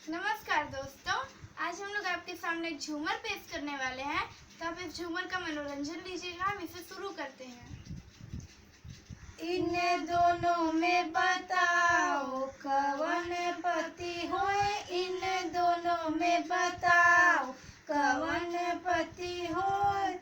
नमस्कार दोस्तों, आज हम लोग आपके सामने एक झूमर पेश करने वाले हैं। तो आप इस झूमर का मनोरंजन लीजिएगा। हम इसे शुरू करते हैं। इन दोनों में बताओ कवन पति होए, इन दोनों में बताओ कवन पति होए।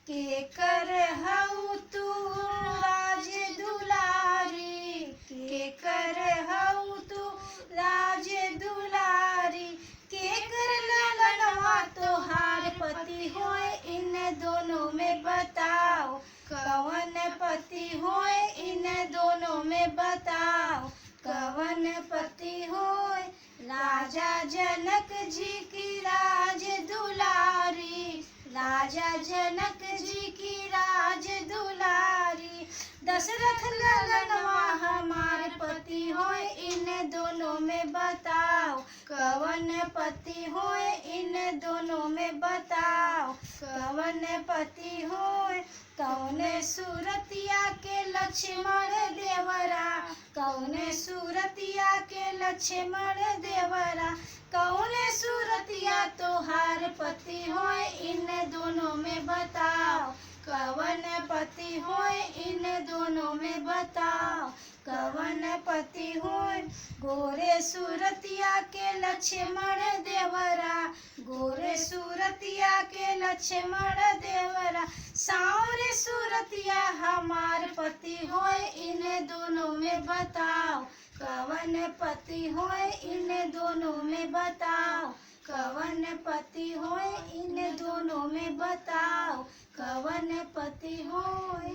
के कर हऊ तू राज दुलारी, के कर हऊ तू राज दुलारी। के कर ललनवा तोहार पति होए, इन दोनों में बताओ कवन पति होए, इन दोनों में बताओ कवन पति होए। राजा जनक जी की राज दुलारी, राजा जनक जी की राज दुलारी। दशरथ ललनवा हमार पति होए, इन दोनों में बताओ कवन पति होए, इन दोनों में बताओ कवन पति होए। कौने सूरतिया के लक्ष्मण देवरा, कौने सूरतिया के लक्ष्मण देवरा। कौने सूरतिया तोहार पति होए, इन दोनों में बताओ कवन पति होए, इन दोनों में बताओ कवन पति होए। गोरे सूरतिया के लक्ष्मण देवरा, गोरे सूरतिया के लक्ष्मण देवरा। सांवरे सूरतिया हमार पति होए, इन दोनों में बताओ कवन पति होए, इन दोनों में बताओ कवन पति होए, इन दोनों में बताओ कवन पति होए।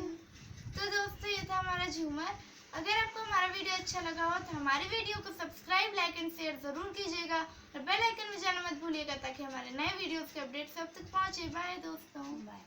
तो दोस्तों, ये था हमारा झूमर। अगर आपको हमारा वीडियो अच्छा लगा हो तो हमारे वीडियो को सब्सक्राइब, लाइक एंड शेयर जरूर कीजिएगा और बेल आइकन में जाना मत भूलिएगा ताकि हमारे नए वीडियोस के अपडेट्स आप तक पहुंचे। बाय दोस्तों। बाय।